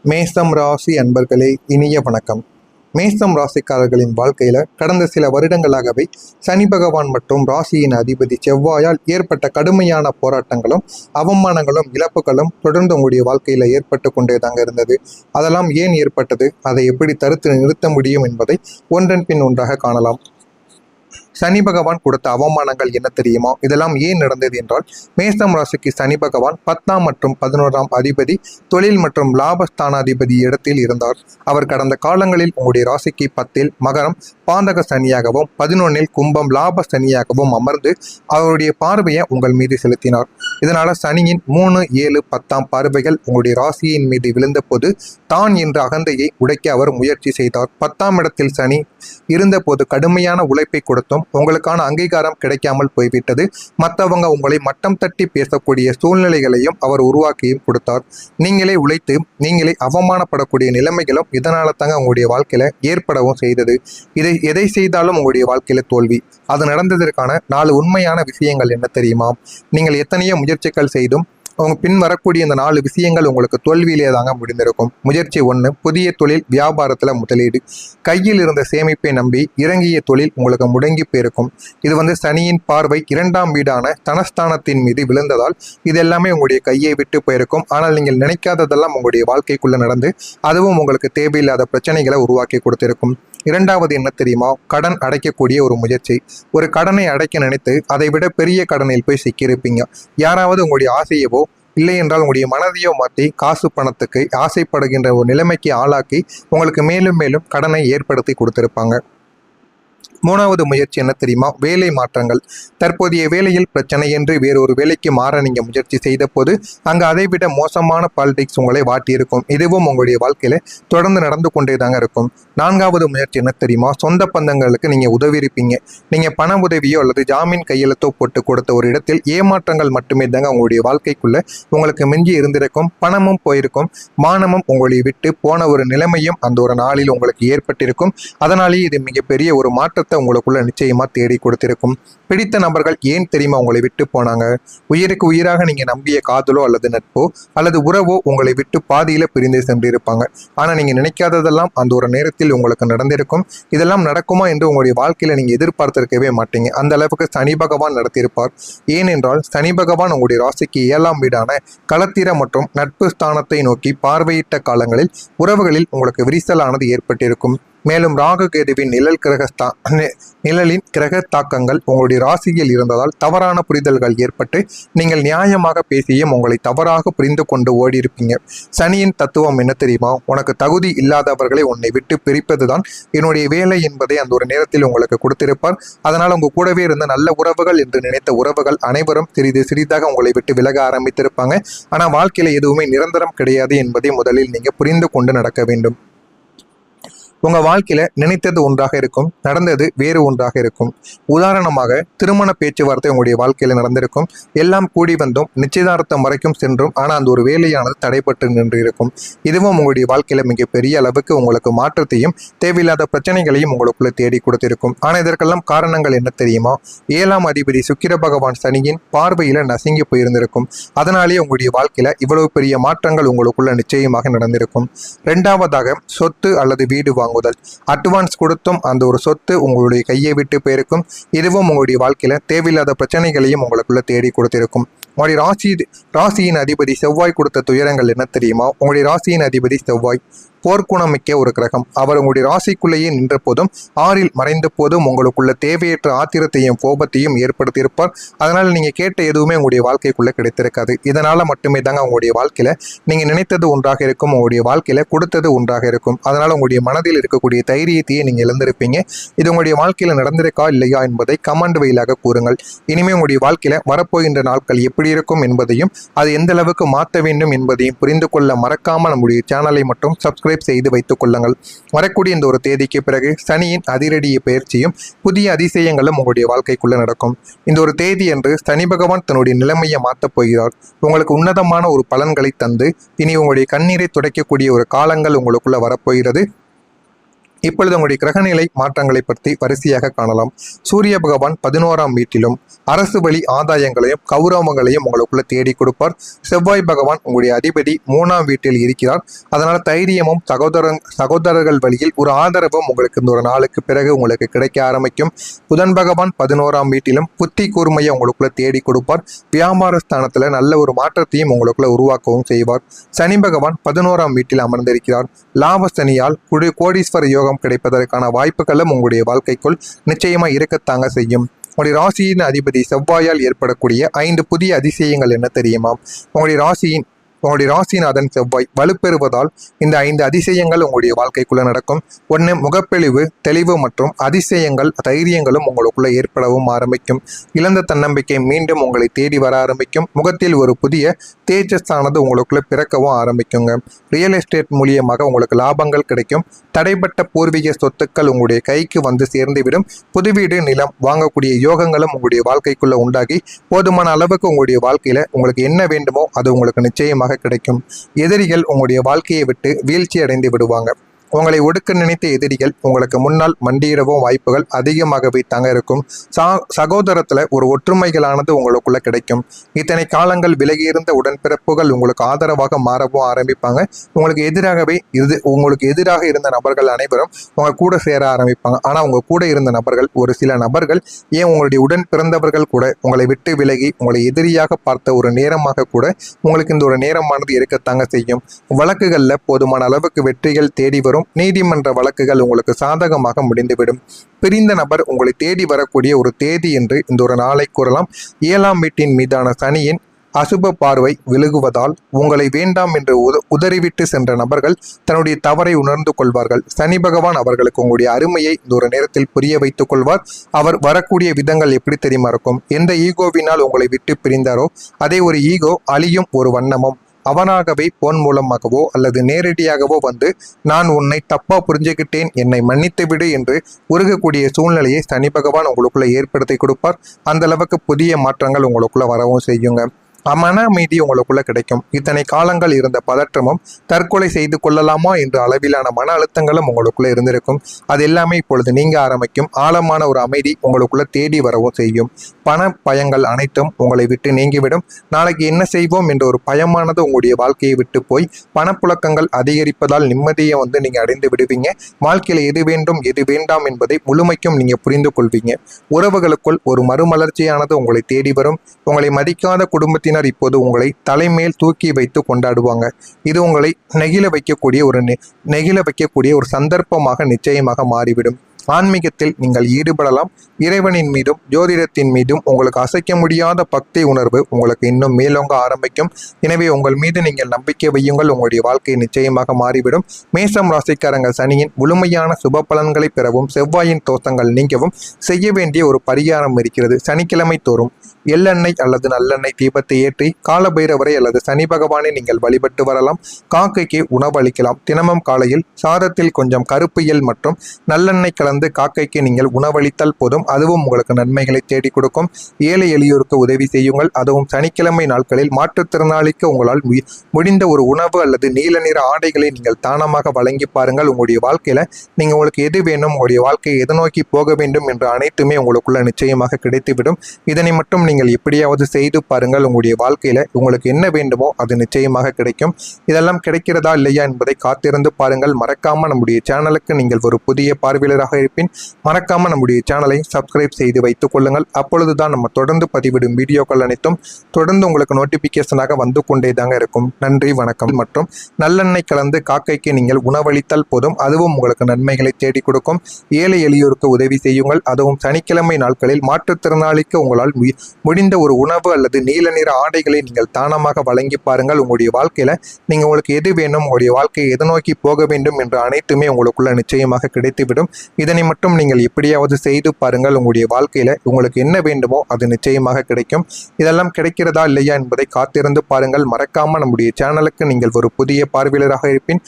மேசம் ராசி அன்பர்களே, இனிய வணக்கம். மேசம் ராசிக்காரர்களின் வாழ்க்கையில கடந்த சில வருடங்களாகவே சனி பகவான் மற்றும் ராசியின் அதிபதி செவ்வாயால் ஏற்பட்ட கடுமையான போராட்டங்களும் அவமானங்களும் இழப்புகளும் தொடர்ந்து உங்களுடைய வாழ்க்கையில ஏற்பட்டு கொண்டே தாங்க இருந்தது. அதெல்லாம் ஏன் ஏற்பட்டது, அதை எப்படி தடுத்து நிறுத்த முடியும் என்பதை ஒன்றன் பின் ஒன்றாக காணலாம். சனி பகவான் கொடுத்த அவமானங்கள் என்ன தெரியுமா? இதெல்லாம் ஏன் நடந்தது என்றால், மேசம் ராசிக்கு சனி பகவான் 10ஆம் மற்றும் 11ஆம் அதிபதி தொழில் மற்றும் லாபஸ்தானாதிபதி இடத்தில் இருந்தார். அவர் கடந்த காலங்களில் உங்களுடைய ராசிக்கு 10இல் மகரம் பாந்தக சனியாகவும் 11இல் கும்பம் லாப சனியாகவும் அமர்ந்து அவருடைய பார்வையை உங்கள் மீது செலுத்தினார். இதனால சனியின் 3, 7, 10ஆம் பார்வைகள் உங்களுடைய ராசியின் மீது விழுந்த போது தான் என்ற அகந்தையை உடைக்க அவர் முயற்சி செய்தார். 10ஆம் இடத்தில் சனி இருந்தபோது கடுமையான உழைப்பை கொடுத்தும் உங்களுக்கான அங்கீகாரம் கிடைக்காமல் போய்விட்டது. மற்றவங்க உங்களை மட்டம் தட்டி பேசக்கூடிய சூழ்நிலைகளையும் அவர் உருவாக்கியும் கொடுத்தார். நீங்களே உழைத்து நீங்களே அவமானப்படக்கூடிய நிலைமைகளும் இதனால தாங்க உங்களுடைய வாழ்க்கையில ஏற்படவும் செய்தது. எதை செய்தாலும் உங்களுடைய வாழ்க்கையில தோல்வி. அது நடந்ததற்கான 4 உண்மையான விஷயங்கள் என்ன தெரியுமா? நீங்கள் எத்தனையோ முயற்சிகள் செய்தும் அவங்க பின் வரக்கூடிய இந்த 4 விஷயங்கள் உங்களுக்கு தோல்வியிலே தாங்க முடிந்திருக்கும். முயற்சி 1, புதிய தொழில் வியாபாரத்தில் முதலீடு. கையில் இருந்த சேமிப்பை நம்பி இறங்கிய தொழில் உங்களுக்கு முடங்கி போயிருக்கும். இது சனியின் பார்வை 2ஆம் வீடான தனஸ்தானத்தின் மீது விழுந்ததால் இது எல்லாமே உங்களுடைய கையை விட்டு போயிருக்கும். ஆனால் நீங்கள் நினைக்காததெல்லாம் உங்களுடைய வாழ்க்கைக்குள்ள நடந்து அதுவும் உங்களுக்கு தேவையில்லாத பிரச்சனைகளை உருவாக்கி கொடுத்திருக்கும். 2வது என்ன தெரியுமா? கடன் அடைக்கக்கூடிய ஒரு முயற்சி. ஒரு கடனை அடைக்க நினைத்து அதை விட பெரிய கடனில் போய் சிக்கியிருப்பீங்க. யாராவது உங்களுடைய ஆசையவோ இல்லை என்றால் உங்களுடைய மனதையோ மாற்றி காசு பணத்துக்கு ஆசைப்படுகின்ற ஒரு நிலைமைக்கு ஆளாக்கி உங்களுக்கு மேலும் மேலும் கடனை ஏற்படுத்தி கொடுத்திருப்பாங்க. 3வது முயற்சி என்ன தெரியுமா? வேலை மாற்றங்கள். தற்போதைய வேலையில் பிரச்சனை என்று வேறொரு வேலைக்கு மாற நீங்க முயற்சி செய்த போது அங்கு அதைவிட மோசமான பாலிடிக்ஸ் உங்களை வாட்டியிருக்கும். இதுவும் உங்களுடைய வாழ்க்கையில தொடர்ந்து நடந்து கொண்டே தாங்க இருக்கும். 4வது முயற்சி என்ன தெரியுமா? சொந்த பந்தங்களுக்கு நீங்க உதவி இருப்பீங்க. நீங்க பண உதவியோ அல்லது ஜாமீன் கையெழுத்தோ போட்டு கொடுத்த ஒரு இடத்தில் ஏமாற்றங்கள் மட்டுமே தாங்க உங்களுடைய வாழ்க்கைக்குள்ள உங்களுக்கு மிஞ்சி இருந்திருக்கும். பணமும் போயிருக்கும், மானமும் உங்களை விட்டு போன ஒரு நிலைமையும் அந்த ஒரு நாளில் உங்களுக்கு ஏற்பட்டிருக்கும். அதனாலேயே இது மிகப்பெரிய ஒரு மாற்றத்தை உங்களுக்குள்ள நிச்சயமா தேடி கொடுத்திருக்கும். பிடித்த நபர்கள் ஏன் தெரியுமா உங்களை விட்டு போனாங்க? உயிருக்கு உயிராக நீங்க நம்பிய காதலோ அல்லது நட்போ அல்லது உறவோ உங்களை விட்டு பாதியில பிரிந்து சென்றிருப்பாங்க. ஆனா நீங்க நினைக்காததெல்லாம் அந்த ஒரு நேரத்தில் உங்களுக்கு நடந்திருக்கும். இதெல்லாம் நடக்குமா என்று உங்களுடைய வாழ்க்கையில நீங்க எதிர்பார்த்திருக்கவே மாட்டீங்க. அந்த அளவுக்கு சனி பகவான் நடத்தியிருப்பார். ஏனென்றால் சனி பகவான் உங்களுடைய ராசிக்கு 7ஆம் வீடான களத்திர மற்றும் நட்பு ஸ்தானத்தை நோக்கி பார்வையிட்ட காலங்களில் உறவுகளில் உங்களுக்கு விரிசலானது ஏற்பட்டிருக்கும். மேலும் ராகு கேதுவின் நிழலின் கிரக தாக்கங்கள் உங்களுடைய ராசியில் இருந்ததால் தவறான புரிதல்கள் ஏற்பட்டு நீங்கள் நியாயமாக பேசியும் உங்களை தவறாக புரிந்து கொண்டு ஓடியிருப்பீங்க. சனியின் தத்துவம் என்ன தெரியுமா? உனக்கு தகுதி இல்லாதவர்களை உன்னை விட்டு பிரிப்பதுதான் என்னுடைய வேலை என்பதை அந்த ஒரு நேரத்தில் உங்களுக்கு கொடுத்திருப்பார். அதனால் உங்க கூடவே இருந்த நல்ல உறவுகள் என்று நினைத்த உறவுகள் அனைவரும் சிறிது சிறிதாக உங்களை விட்டு விலக ஆரம்பித்திருப்பாங்க. ஆனால் வாழ்க்கையில எதுவுமே நிரந்தரம் கிடையாது என்பதை முதலில் நீங்க புரிந்து கொண்டு நடக்க வேண்டும். உங்க வாழ்க்கையில நினைத்தது ஒன்றாக இருக்கும், நடந்தது வேறு ஒன்றாக இருக்கும். உதாரணமாக திருமண பேச்சுவார்த்தை உங்களுடைய வாழ்க்கையில நடந்திருக்கும். எல்லாம் கூடி வந்தும் நிச்சயதார்த்தம் வரைக்கும் சென்றும் ஆனா அந்த ஒரு வேலையானது தடைப்பட்டு நின்று இருக்கும். இதுவும் உங்களுடைய வாழ்க்கையில மிகப்பெரிய அளவுக்கு உங்களுக்கு மாற்றத்தையும் தேவையில்லாத பிரச்சனைகளையும் உங்களுக்குள்ள தேடி கொடுத்திருக்கும். ஆனா இதற்கெல்லாம் காரணங்கள் என்ன தெரியுமா? 7ஆம் அதிபதி சுக்கிர பகவான் சனியின் பார்வையில நசுங்கி போயிருந்திருக்கும். அதனாலேயே உங்களுடைய வாழ்க்கையில இவ்வளவு பெரிய மாற்றங்கள் உங்களுக்குள்ள நிச்சயமாக நடந்திருக்கும். 2வதாக சொத்து அல்லது வீடு வாங்குதல். அட்வான்ஸ் கொடுத்தும் அந்த ஒரு சொத்து உங்களுடைய கையை விட்டு போயிருக்கும். இதுவும் உங்களுடைய வாழ்க்கையில தேவையில்லாத பிரச்சனைகளையும் உங்களுக்குள்ள தேடி கொடுத்திருக்கும். உங்களுடைய ராசியின் அதிபதி செவ்வாய் கொடுத்த துயரங்கள் என்ன தெரியுமா? உங்களுடைய ராசியின் அதிபதி செவ்வாய் போர்க்குணமிக்க ஒரு கிரகம். அவர் உங்களுடைய ராசிக்குள்ளேயே நின்ற போதும் 6இல் மறைந்த போதும் உங்களுக்குள்ள தேவையற்ற ஆத்திரத்தையும் கோபத்தையும் ஏற்படுத்தியிருப்பார். அதனால நீங்க கேட்ட எதுவுமே உங்களுடைய வாழ்க்கைக்குள்ள கிடைத்திருக்காது. இதனால மட்டுமே தாங்க உங்களுடைய வாழ்க்கையில நீங்க நினைத்தது ஒன்றாக இருக்கும், உங்களுடைய வாழ்க்கையில கொடுத்தது ஒன்றாக இருக்கும். அதனால உங்களுடைய மனதில் இருக்கக்கூடிய தைரியத்தையே நீங்க இழந்திருப்பீங்க. இது உங்களுடைய வாழ்க்கையில நடந்திருக்கா இல்லையா என்பதை கமெண்ட் வழியாக கூறுங்கள். இனிமே உங்களுடைய வாழ்க்கையில வரப்போகின்ற நாட்கள் எப்படி இருக்கும் என்பதையும் அது எந்த அளவுக்கு மாற்ற வேண்டும் என்பதையும் புரிந்து கொள்ள மறக்காம நம்முடைய சேனலை மட்டும் சப்ஸ்கிரைப் செய்து வைத்துக் கொள்ளுங்கள். வரக்கூடிய இந்த ஒரு தேதிக்கு பிறகு சனியின் அதிரடிய பயிற்சியும் புதிய அதிசயங்களும் உங்களுடைய வாழ்க்கைக்குள்ள நடக்கும். இந்த ஒரு தேதி என்று சனி பகவான் தன்னுடைய நிலைமையை மாற்றப் போகிறார். உங்களுக்கு உன்னதமான ஒரு பலன்களை தந்து இனி உங்களுடைய கண்ணீரை துடைக்கக்கூடிய ஒரு காலங்கள் உங்களுக்குள்ள வரப்போகிறது. இப்பொழுது உங்களுடைய கிரகநிலை மாற்றங்களை பற்றி வரிசையாக காணலாம். சூரிய பகவான் 11ஆம் வீட்டிலும் அரசு வழி ஆதாயங்களையும் கௌரவங்களையும் உங்களுக்குள்ள தேடி கொடுப்பார். செவ்வாய் பகவான் உங்களுடைய அதிபதி 3ஆம் வீட்டில் இருக்கிறார். அதனால தைரியமும் சகோதரர்கள் வழியில் ஒரு ஆதரவும் உங்களுக்கு இந்த ஒரு நாளுக்கு பிறகு உங்களுக்கு கிடைக்க ஆரம்பிக்கும். புதன் பகவான் 11ஆம் வீட்டிலும் புத்தி கூர்மையை உங்களுக்குள்ள தேடி கொடுப்பார். வியாபார ஸ்தானத்துல நல்ல ஒரு மாற்றத்தையும் உங்களுக்குள்ள உருவாக்கவும் செய்வார். சனி பகவான் 11ஆம் வீட்டில் அமர்ந்திருக்கிறார். லாப சனியால் கோடீஸ்வர யோகம் கிடைப்பதற்கான வாய்ப்புகளும் உங்களுடைய வாழ்க்கைக்குள் நிச்சயமா இருக்கத்தாங்க செய்யும். உங்களுடைய ராசியின் அதிபதி செவ்வாயால் ஏற்படக்கூடிய 5 புதிய அதிசயங்கள் என்ன தெரியுமா? உங்களுடைய ராசிநாதன் செவ்வாய் வலுப்பெறுவதால் இந்த 5 அதிசயங்கள் உங்களுடைய வாழ்க்கைக்குள்ள நடக்கும். 1. முகப்பெழிவு, தெளிவு மற்றும் அதிசயங்கள் தைரியங்களும் உங்களுக்குள்ள ஏற்படவும் ஆரம்பிக்கும். இழந்த தன்னம்பிக்கை மீண்டும் உங்களை தேடி வர ஆரம்பிக்கும். முகத்தில் ஒரு புதிய தேஜஸானது உங்களுக்குள்ள பிறக்கவும் ஆரம்பிக்குங்க. ரியல் எஸ்டேட் மூலியமாக உங்களுக்கு லாபங்கள் கிடைக்கும். தடைப்பட்ட பூர்வீக சொத்துக்கள் உங்களுடைய கைக்கு வந்து சேர்ந்துவிடும். புது வீடு, நிலம் வாங்கக்கூடிய யோகங்களும் உங்களுடைய வாழ்க்கைக்குள்ள உண்டாகி போதுமான அளவுக்கு உங்களுடைய வாழ்க்கையில உங்களுக்கு என்ன வேண்டுமோ அது உங்களுக்கு நிச்சயமாக கிடைக்கும். எதிரிகள் உங்களுடைய வாழ்க்கையை விட்டு வீழ்ச்சி அடைந்து விடுவாங்க. உங்களை ஒடுக்க நினைத்த எதிரிகள் உங்களுக்கு முன்னால் மண்டியிடவும் வாய்ப்புகள் அதிகமாகவே தாங்க இருக்கும். சகோதரத்துல ஒரு ஒற்றுமைகளானது உங்களுக்குள்ள கிடைக்கும். இத்தனை காலங்கள் விலகியிருந்த உடன்பிறப்புகள் உங்களுக்கு ஆதரவாக மாறவும் ஆரம்பிப்பாங்க. உங்களுக்கு எதிராக இருந்த நபர்கள் அனைவரும் உங்க கூட சேர ஆரம்பிப்பாங்க. ஆனா உங்க கூட இருந்த நபர்கள், ஒரு சில நபர்கள், ஏன் உங்களுடைய உடன் பிறந்தவர்கள் கூட உங்களை விட்டு விலகி உங்களை எதிரியாக பார்த்த ஒரு நேரமாக கூட உங்களுக்கு இந்த ஒரு நேரமானது இருக்கத்தாங்க செய்யும். வழக்குகள்ல போதுமான அளவுக்கு வெற்றிகள் தேடி வரும். நீதிமன்ற வழக்குகள் உங்களுக்கு சாதகமாக முடிந்துவிடும். பிரிந்த நபர் உங்களை தேடி வரக்கூடிய ஒரு தேதி என்று இந்த ஒரு நாளை கூறலாம். 7ஆம் வீட்டின் மீதான சனியின் அசுப பார்வை விலகுவதால் உங்களை வேண்டாம் என்று உதறிவிட்டு சென்ற நபர்கள் தன்னுடைய தவறை உணர்ந்து கொள்வார்கள். சனி பகவான் அவர்களுக்கு உங்களுடைய அருமையை இந்த ஒரு நேரத்தில் புரிய வைத்துக் கொள்வார். அவர் வரக்கூடிய விதங்கள் எப்படி தெரியுமா இருக்கும்? எந்த ஈகோவினால் உங்களை விட்டு பிரிந்தாரோ அதே ஒரு ஈகோ அழியும் ஒரு வண்ணமும் அவனாகவே போன் மூலமாகவோ அல்லது நேரடியாகவோ வந்து நான் உன்னை தப்பா புரிஞ்சுக்கிட்டேன், என்னை மன்னித்து விடு என்று உருகக்கூடிய சூழ்நிலையை சனி பகவான் உங்களுக்குள்ள ஏற்படுத்தி கொடுப்பார். அந்த அளவுக்கு புதிய மாற்றங்கள் உங்களுக்குள்ள வரவும் செய்யுங்க. மன அமைதி உங்களுக்குள்ள கிடைக்கும். இத்தனை காலங்கள் இருந்த பதற்றமும் தற்கொலை செய்து கொள்ளலாமா என்ற அளவிலான மன அழுத்தங்களும் உங்களுக்குள்ள இருந்திருக்கும். அது எல்லாமே இப்பொழுது நீங்க ஆரம்பிக்கும். ஆழமான ஒரு அமைதி உங்களுக்குள்ள தேடி வரவும் செய்யும். பண பயங்கள் அனைத்தும் உங்களை விட்டு நீங்கிவிடும். நாளைக்கு என்ன செய்வோம் என்ற ஒரு பயமானது உங்களுடைய வாழ்க்கையை விட்டு போய் பணப்புழக்கங்கள் அதிகரிப்பதால் நிம்மதியை நீங்க அடைந்து விடுவீங்க. வாழ்க்கையில எது வேண்டும் எது வேண்டாம் என்பதை முழுமைக்கும் நீங்க புரிந்து கொள்வீங்க. உறவுகளுக்குள் ஒரு மறுமலர்ச்சியானது உங்களை தேடி வரும். உங்களை மதிக்காத குடும்பத்தின் இப்போது உங்களை தலைமேல் தூக்கி வைத்து கொண்டாடுவாங்க. இது உங்களை நெகிழ வைக்கக்கூடிய ஒரு சந்தர்ப்பமாக நிச்சயமாக மாறிவிடும். ஆன்மீகத்தில் நீங்கள் ஈடுபடலாம். இறைவனின் மீதும் ஜோதிடத்தின் மீதும் உங்களுக்கு அசைக்க முடியாத பக்தி உணர்வு உங்களுக்கு இன்னும் மேலோங்க ஆரம்பிக்கும். எனவே உங்கள் மீது நீங்கள் நம்பிக்கை வையுங்கள். உங்களுடைய வாழ்க்கை நிச்சயமாக மாறிவிடும். மேஷம் ராசிக்காரங்க சனியின் முழுமையான சுப பலன்களை பெறவும் செவ்வாயின் தோஷங்கள் நீங்கவும் செய்ய வேண்டிய ஒரு பரிகாரம் இருக்கிறது. சனிக்கிழமை தோறும் எள்ளெண்ணெய் அல்லது நல்லெண்ணெய் தீபத்தை ஏற்றி காலபைரவரை அல்லது சனி பகவானை நீங்கள் வழிபட்டு வரலாம். காக்கைக்கு உணவு அளிக்கலாம். தினமும் காலையில் சாதத்தில் கொஞ்சம் கருப்பு எள் மற்றும் நல்லெண்ணெய் கலந்து காக்கைக்கு நீங்கள் உணவளித்தால் போதும். அதுவும் உங்களுக்கு நன்மைகளை தேடி கொடுக்கும். ஏழை எளியோருக்கு உதவி செய்யுங்கள். அதுவும் சனிக்கிழமை நாட்களில் மாற்றுத்திறனாளிக்கு உங்களால் முடிந்த ஒரு உணவு அல்லது நீல நிற ஆடைகளை நீங்கள் தானமாக வழங்கி பாருங்கள். உங்களுடைய வாழ்க்கையில உங்களுக்கு எது வேணும், உங்களுடைய வாழ்க்கையை எதை நோக்கி போக வேண்டும் என்ற அனைத்துமே உங்களுக்குள்ள நிச்சயமாக கிடைத்துவிடும். இதனை மட்டும் நீங்கள் எப்படியாவது செய்து பாருங்கள். உங்களுடைய வாழ்க்கையில உங்களுக்கு என்ன வேண்டுமோ அது நிச்சயமாக கிடைக்கும். இதெல்லாம் கிடைக்கிறதா இல்லையா என்பதை காத்திருந்து பாருங்கள். மறக்காம நம்முடைய சேனலுக்கு நீங்கள் ஒரு புதிய பார்வையாளராக இருப்பின் மறக்காம நம்முடைய சேனலை சப்ஸ்கிரைப் செய்து வைத்துக் கொள்ளுங்கள். அப்பொழுதுதான் நம்ம தொடர்ந்து பதிவிடும் வீடியோக்கள் அனைத்தும் தொடர்ந்து உங்களுக்கு நோட்டிபிகேஷனாக வந்து கொண்டே தாங்க இருக்கும். நன்றி, வணக்கம். மற்றும் நல்லெண்ணெய் கலந்து காக்கைக்கு நீங்கள் உணவளித்தால் போதும். அதுவும் உங்களுக்கு நன்மைகளை தேடி கொடுக்கும். ஏழை எளியோருக்கு உதவி செய்யுங்கள். அதுவும் சனிக்கிழமை நாட்களில் மாற்றுத்திறனாளிக்கு உங்களால் முடிந்த ஒரு உணவு அல்லது நீல நிற ஆடைகளை நீங்கள் தானமாக வழங்கி பாருங்கள். உங்களுடைய வாழ்க்கையில உங்களுக்கு எது வேணும், உங்களுடைய வாழ்க்கையை எதை நோக்கி போக வேண்டும் என்ற அனைத்துமே உங்களுக்குள்ள நிச்சயமாக கிடைத்துவிடும். இதனை மட்டும் நீங்கள் எப்படியாவது செய்து பாருங்கள். உங்களுடைய வாழ்க்கையில உங்களுக்கு என்ன வேண்டுமோ அது நிச்சயமாக கிடைக்கும். இதெல்லாம் கிடைக்கிறதா இல்லையா என்பதை காத்திருந்து பாருங்கள். மறக்காம நம்முடைய சேனலுக்கு நீங்கள் ஒரு புதிய பார்வையாளராக இருப்பின்